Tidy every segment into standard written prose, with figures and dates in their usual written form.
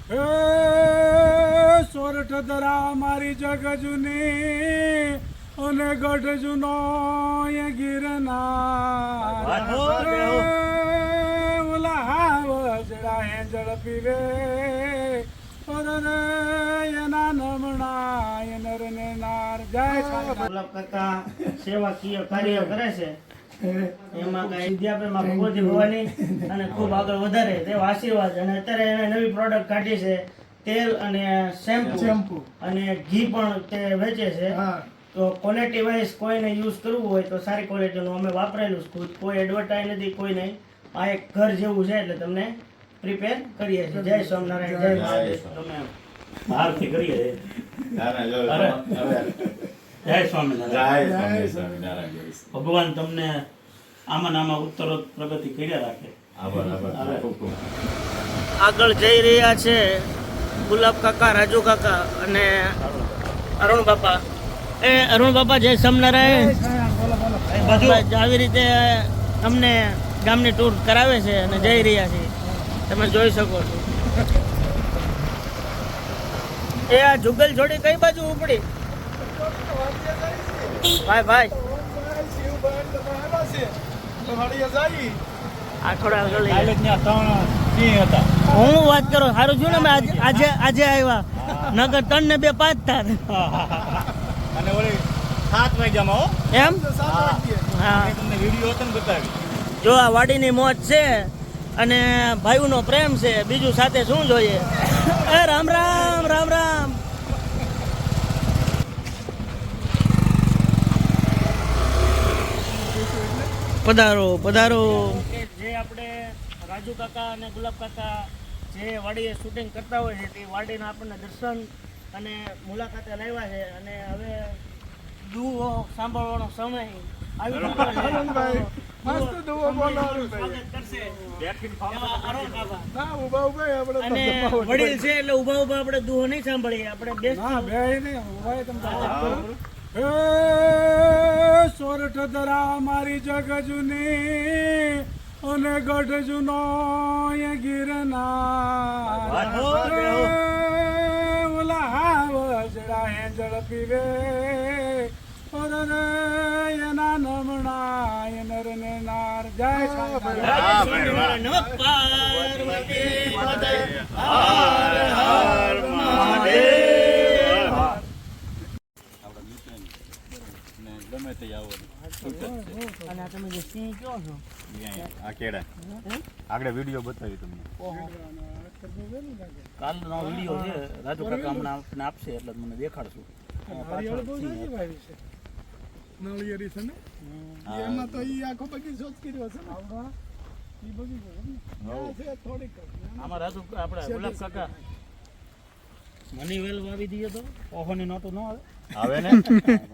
હે સોરઠ ધરા મારી જગ જૂની અને ગઢ જૂનો એ ગિરનાર ઓલા વજડા હે જળ પીવે એના નમણા એ નર ને નાર જય ગુલાબ કાકા સેવાકીય કાર્ય કરે છે એમાં કઈ વિદ્યાપીઠમાં ભગવતી ભવાની અને ખૂબ આગળ વધારે તેવા આશીર્વાદ. અને અત્યારે એને નવી પ્રોડક્ટ કાઢી છે, તેલ અને શેમ્પુ અને ઘી પણ તે વેચે છે. તો ક્વોલિટી વાઇઝ કોઈને યુઝ કરવું હોય તો સારી ક્વોલિટીનું અમે વાપરેલું છે. કોઈ એડવર્ટાઈઝ નથી, કોઈ નહીં. આ એક ઘર જેવું છે એટલે તમને પ્રિપેર કરીએ છીએ. જય સ્વામિનારાયણ, જય મહાદેવ. તમે બહારથી કરીએ જય સ્વામિનારાયણ. ભગવાન તમને આમાં આમાં ઉત્તરોત્તર પ્રગતિ કર્યા રાખે. આગળ જઈ રહ્યા છે ગુલાબ કાકા, રાજુ કાકા અને અરુણ બાપા. અરુણ બાપા, જય સ્વામિનારાયણ. આવી રીતે અમને ગામની ટૂર કરાવે છે અને જઈ રહ્યા છીએ, તમે જોઈ શકો છો. એ આ જુગલ જોડી કઈ બાજુ ઉપડી? ભાઈ આ થોડા આગળ હું વાત કરું. સારું છું ને મેં આજે આવ્યા, નગર 3 ને 2 5 થાત. અને ઓલી 7 વાગ્યામાં એમ હા, તમને વિડીયો હતો ને બતાવી. જો આ વાડીની મોજ છે અને ભાઈઓનો પ્રેમ છે, બીજું સાથે શું જોઈએ. એ રામ રામ રામ રામ. પધારો પધારો. જે આપણે રાજુ કાકા અને ગુલાબ કાકા જે વાડીએ શૂટિંગ કરતા હોય છે તે વાડીના આપણને દર્શન અને મુલાકાતે લાવ્યા છે. અને હવે દુઓ સાંભળવાનો સમય આવી ગયો છે. અને વડીલ છે એટલે ઉભા ઉભા આપણે દુહો નહીં સાંભળીએ, આપણે હે સોરઠ ધરા મારી જગ જૂની અને ગઢ જૂનો એ ગિરનાર ઓલા વજડા હે જળ પીવે એના નમણા એ નર ને નાર. જય સ્વામિનારાયણ. પાર્વતી પદે હર હર મહાદેવ. ગમે તે આવો અને આ તમે જે સિંહ કહો છો આ કેડા આગળ વિડીયો બતાવી તમને. કાલનો વિડીયો છે, રાજુ કાકા હમણાં આપને આપશે એટલે મને દેખાડશું. નળિયેરી છે ને એમાં તો ઈ આખો બગીચો જ કર્યો છે ને. ઈ બગીચો છે થોડીક આમાં રાજુ આપણે ગુલાબ કાકા મની વેલ વાવી દઈએ તો ઓહોની નોટો ન આવે આવે ને.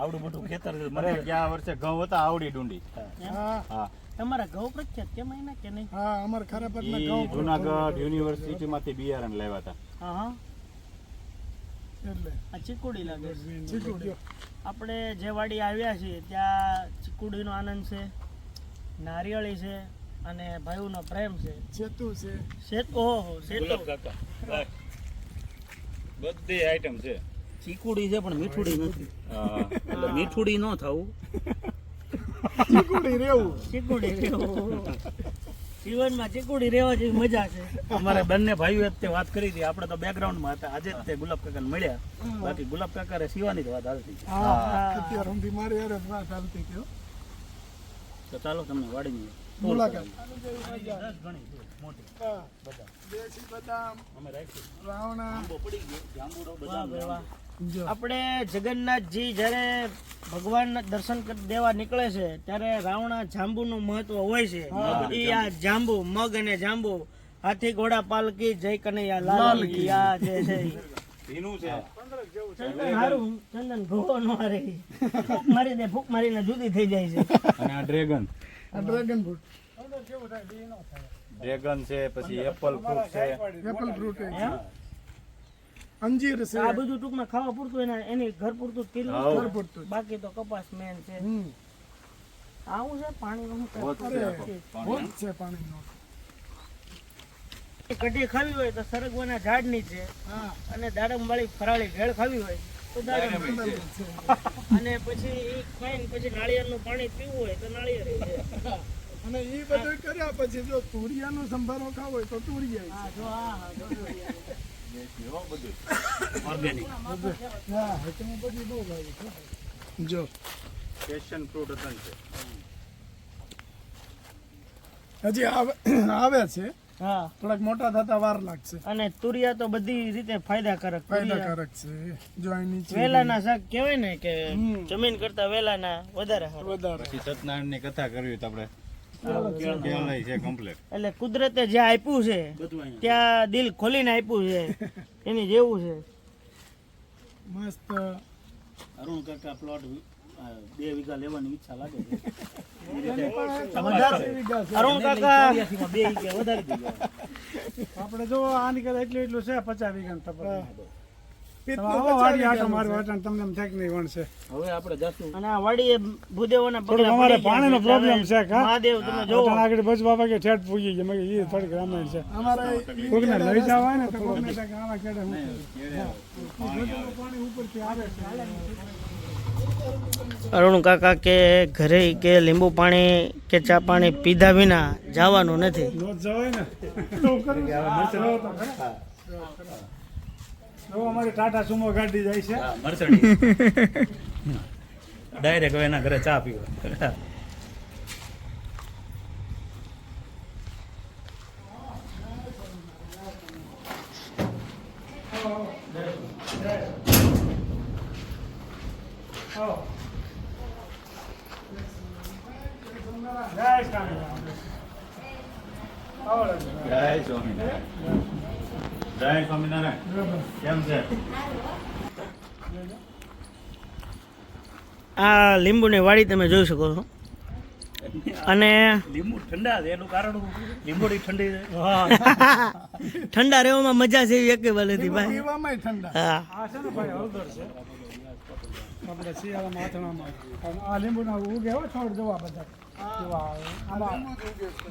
આવડું મોટું ખેતર મને ગયા વર્ષે ઘઉં હતા આવડી ડુંડી. હા તમારા ઘઉં પ્રખ્યાત કેમ એના કે નહીં? હા, અમારા ખરાપતના ઘઉં જુનાગઢ યુનિવર્સિટી માંથી બિયારણ લેવા હતા. હા એટલે આ ચીકુડી લાગે છે. ચીકુડી આપણે જે વાડી આવ્યા છીએ ત્યાં ચીકુડીનો આનંદ છે, નારિયેળી છે અને ભાઈઓનો પ્રેમ છે. સેતુ છે. ઓહો સેતુ કાકા બધી આઈટમ છે. ચીકુડી છે પણ મીઠુડી નથી. એટલે મીઠુડી ન થવું, ચીકુડી રેવું. જીવનમાં ચીકુડી રહેવા જેવી મજા છે. અમારે બંને ભાઈઓ તે વાત કરી હતી, આપણે તો બેકગ્રાઉન્ડમાં હતા. આજે જ તે ગુલાબ કાકાને મળ્યા, બાકી ગુલાબ કાકા શિવાની જ વાત હાલતી. અત્યાર સુધી મારી યાર વાત હાલતી હતી. તો ચાલો તમને વાડીની મુલાકાત. દેશી બદામ અમે રાખી રાવણા પડી ગયો જાંબુડો બદામ. આપણે જગન્નાથજી જ્યારે ભગવાન દર્શન દેવા નીકળે છે ત્યારે રાવણા જાંબુનું મહત્વ હોય છે. એ આ જાંબુ, મગ અને જાંબુ, હાથી ઘોડા પાલકી, જય કનૈયા લાલ કી. આ જે છે ભીનું છે. ચંદન ભૂકો નો રે ફૂક મારી દે, ફૂક મારીને જુદી થઈ જાય છે. અને આ ડ્રેગન ફ્રૂટ ડ્રેગન છે, પછી એપલ ફ્રૂટ છે. એપલ ફ્રૂટ અંજીર છે. આ બધું ટૂંકમાં ખાવા પૂરતું એની ઘર પૂરતું જ કર્યું, ઘર પૂરતું જ. બાકી તો કપાસ મેન છે. આવું છે પાણી છે પાણીનો. કઢી ખાવી હોય તો સરગવાના ઝાડ નીચે હા અને દાડમવાળી ફરાળી ભેળ ખાવી હોય તો દાડમ અને પછી એ ખાઈને પછી નાળિયેરનું પાણી પીવું હોય તો નાળિયેર છે. અને એ બધું કર્યા પછી જો તુરિયાનો સંભારો ખાવો હોય તો તુરિયા હા જો હા જો ઓર્ગેનિક હા એટલે બધી બહુ લાગે છે જો પેશન ફ્રૂટ હતા છે. હજી આવે છે હા થોડાક મોટા થતા વાર લાગશે અને તુરિયા તો બધી રીતે ફાયદાકારક ફાયદાકારક છે જો અહીં નીચે વેલાના શાક કહેવાય ને કે જમીન કરતા વેલાના વધારે સારું. વધારે પછી સત્યનારાયણ ની કથા કરવી તો આપણે કેળાઈ છે કમ્પ્લીટ એટલે કુદરતે જે આપ્યું છે ત્યાં દિલ ખોલીને આપ્યું છે એની જેવું છે. મસ્ત અરુણ કાકા પ્લોટ 2 વીઘા લેવાની ઈચ્છા લાગે છે. અરુણ કાકા આપણે જો આની કરે એટલું છે 50 વીઘા તમને એમ થાય કે નહીં વણશે હવે આપણે જાશું અને આ વાડી ભૂદેવોના પગલા અમારે પડી ગયા પાણીનો છે. પ્રોબ્લેમ છે મહાદેવ તમે જોવો આગળ બસ બાબા કે ઠેઠ પૂગી ગયા મેં કીધું, એ થોડીક રામાયણ છે અમારે કોકને લઈ જવા હોય ને તો કોકને થાય કે આવા કેડે હું પાણી ઉપરથી આવે છે. અરુણ કાકા કે ઘરે કે લીંબુ પાણી કે ચા પાણી પીધા વિના જવાનું નથી. નો જવાય ને તો કરી જો તો ખરા. જો અમારી ટાટા સુમો ગાડી જાય છે મર્સડી ડાયરેક્ટ એના ઘરે ચા પીવા. જય સ્વામિનારાયણ. જય સ્વામિનારાયણ. જય સ્વામિનારાયણ. કેમ છે? આ લીંબુની વાડી તમે જોઈ શકો છો અને લીંબુ ઠંડા છે એનું કારણ લીંબુડી ઠંડી છે. ઠંડા રહેવામાં મજા છે એવી એક નથી ભાઈ. પીવામાંય ઠંડા હા આ છે ને ભાઈ હળદર છે આપણે શિયાળામાં આથણામાં અને આ લીંબુના ઉગે હો છોડ જોવા બધા કેવા આવે આમાં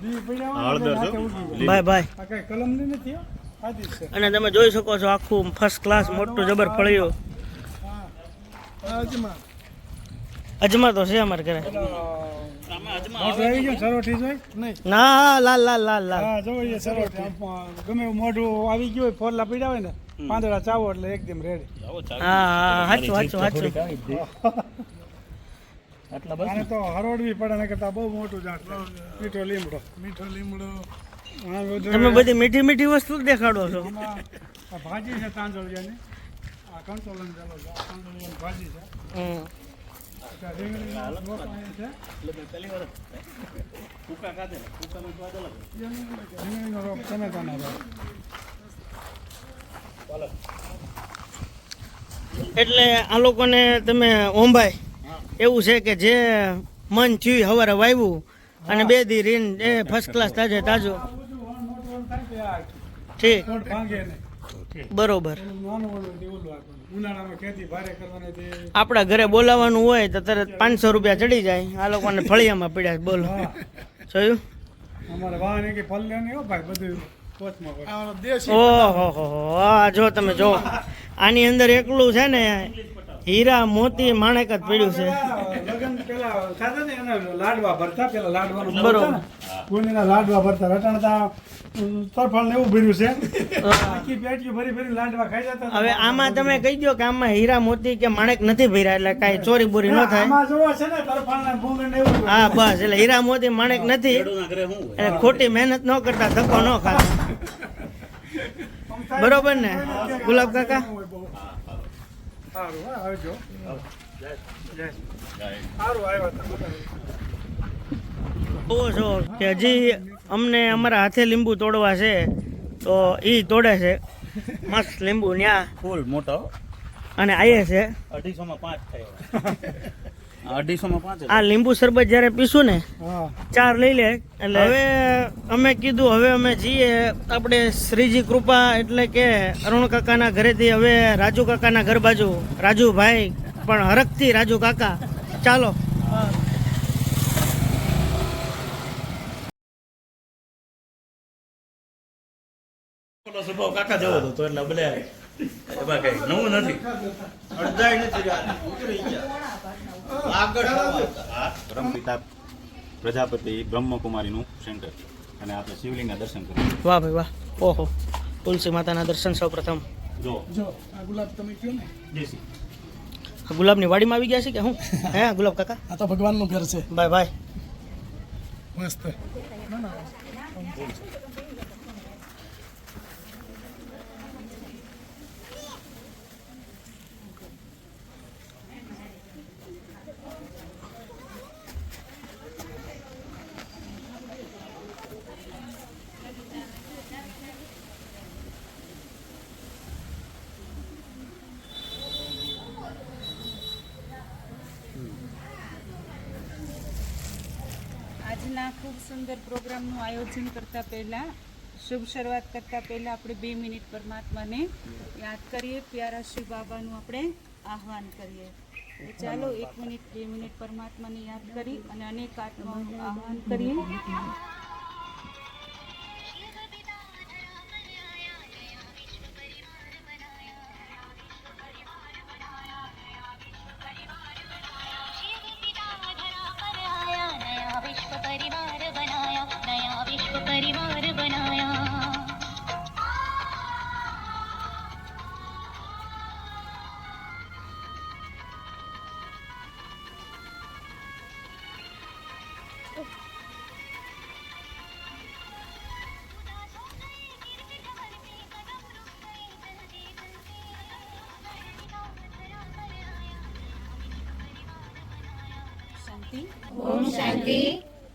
બી પડ્યા હોય ને હળદર તો છે. ઉગી જાય. ભાઈ ભાઈ આ કઈ કલમની નથી હો, આજી જ છે અને તમે જોઈ શકો છો આખું ફર્સ્ટ ક્લાસ મોટું જબર ફળિયું. હા અજમા અજમા તો છે અમારે ઘરે. મોઢું આવી ગયું સરોઠી જોઈ નહીં ના લાલ લાલ લાલ લાલ. હા જો એ સરોઠી ગમે એવું મોઢું આવી ગયું હોય ફોરલા પડ્યા હોય ને પાંદડા ચાવો એટલે એકદમ રેડી હા હા હાચું હાચું હાચું. આને તો હરોડવી પડે ને કરતા બહુ મોટું ઝાડ મીઠો લીમડો આ બધું તમે બધી મીઠી મીઠી વસ્તુ જ દેખાડો છો. આમાં આ ભાજી છે તાંજોળિયાની આ કંટોલન ચાલો છે આ કંટોલન ભાજી છે હમ. આ રીંગણીનો રોપ અહીંયા છે રીંગણીનો રોપ ટમેટાનો રોપ એટલે આ લોકોને તમે ઓંભાઈ એવું છે કે જે મન થયું હવારે વાવ્યું અને 2 દી રીન એ ફર્સ્ટ ક્લાસ તાજે તાજો. આ બધું મોટું થાય કે આ ઠીક છોડ ભાંગે નહીં બરોબર. ઓલું નાનું ઓલું તે ઓલું આપણને ઉનાળામાં ખેતી ભારે કરવાની તે આપણા ઘરે બોલાવાનું હોય તો તરત 500 રૂપિયા ચડી જાય. આ લોકોને ફળિયામાં પડ્યા છે, બોલો હા જોયું. અમારે વાહન કે ફલ્લે નહીં હો ભાઈ બધું પોચમાં ઓહો હો આ જો તમે જો આની અંદર એકલું છે ને હીરા મોતી માણેક જ પડ્યું છે. લગન પેલા થતા ને એના લાડવા ભરતા પેલા લાડવાનું બરોબર. ગુંદીના લાડવા ભરતા રટણતા તરફળ ને એવું ભર્યું છે આખી પેટીઓ ભરી ભરી લાડવા ખાઈ જતા હવે આમાં તમે કહી દો કે આમાં હીરા મોતી કે માણેક નથી ભર્યા એટલે કાંઈ ચોરી બોરી ન થાય. આમાં જોવો છે ને તરફળ ને ભૂંગળ ને એવું હા બસ એટલે હીરા મોતી માણેક નથી ખેડૂતના ઘરે શું હોય? એટલે ખોટી મહેનત ન કરતા ધક્કો ન ખાતા. બરોબર ને ગુલાબ કાકા. સારું હા આવજો જય. સારું આવ્યા તમે જોવો છો કે હજી અમને અમારા હાથે લીંબુ તોડવા છે તો એ તોડે છે મસ્ત લીંબુ ન્યા ફૂલ મોટો અને આયે છે 250 માં 5 થાય. 250 માં 5. આ લીંબુ શરબત જ્યારે પીશું ને હા 4 લઈ લે એટલે હવે અમે કીધું હવે અમે જઈએ આપણે શ્રીજી કૃપા એટલે કે અરુણ કાકાના ઘરેથી હવે રાજુ કાકાના ઘર બાજુ રાજુભાઈ પણ હરખથી રાજુ કાકા ચાલો. સ્વભાવ કાકા જેવો હતો એટલે ભલે એમાં કઈ નવું નથી. પરમપિતા પ્રજાપતિ બ્રહ્મકુમારીનું સેન્ટર અને આપણે શિવલિંગના દર્શન કરીએ. વાહ ભાઈ વાહ. ઓહો, તુલસી માતાના દર્શન સૌ પ્રથમ. જો જો આ ગુલાબ તમે કહો ને, દેશી આ ગુલાબની વાડીમાં આવી ગયા છે કે હું? હે ગુલાબ કાકા? આ તો ભગવાનનું ઘર છે. Bye bye. મસ્ત. ના ના આજના ખૂબ સુંદર પ્રોગ્રામનું આયોજન કરતા પહેલાં, શુભ શરૂઆત કરતા પહેલાં આપણે 2 મિનિટ પરમાત્માને યાદ કરીએ, પ્યારા શિવ બાબાનું આપણે આહવાન કરીએ. તો ચાલો 1 મિનિટ 2 મિનિટ પરમાત્માને યાદ કરી અને અનેક આત્માઓનું આહવાન કરીએ. ઓમ શાંતિ.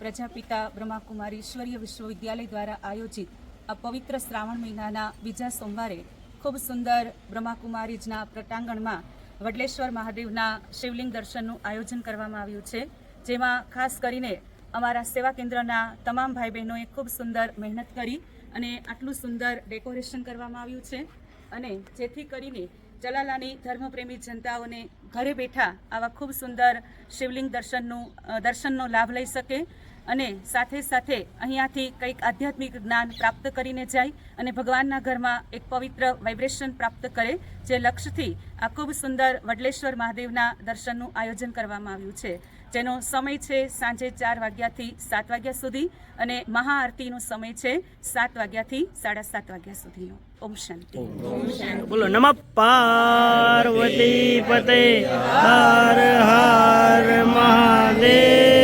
પ્રજાપિતા બ્રહ્માકુમારી ઈશ્વરીય વિશ્વવિદ્યાલય દ્વારા આયોજિત આ પવિત્ર શ્રાવણ મહિનાના બીજા સોમવારે ખૂબ સુંદર બ્રહ્માકુમારીજના પ્રટાંગણમાં વડલેશ્વર મહાદેવના શિવલિંગ દર્શનનું આયોજન કરવામાં આવ્યું છે, જેમાં ખાસ કરીને અમારા સેવા કેન્દ્રના તમામ ભાઈ બહેનોએ ખૂબ સુંદર મહેનત કરી અને આટલું સુંદર ડેકોરેશન કરવામાં આવ્યું છે, અને જેથી કરીને જલાલાની ધર્મપ્રેમી જનતાઓને ઘરે બેઠા આવા ખૂબ સુંદર શિવલિંગ દર્શનનો લાભ લઈ શકે અને સાથે સાથે અહીંયાથી કંઈક આધ્યાત્મિક જ્ઞાન પ્રાપ્ત કરીને જાય અને ભગવાનના ઘરમાં એક પવિત્ર વાઇબ્રેશન પ્રાપ્ત કરે, જે લક્ષ્યથી આ ખૂબ સુંદર વડલેશ્વર મહાદેવના દર્શનનું આયોજન કરવામાં આવ્યું છે, જેનો સમય છે સાંજે 4 વાગ્યાથી 7 વાગ્યા સુધી અને મહાઆરતીનો સમય છે 7 વાગ્યાથી 7:30 વાગ્યા સુધીનો. ઓમ શાંતિ. બોલો નમઃ પાર્વતી પતે હર હર મહાદેવ.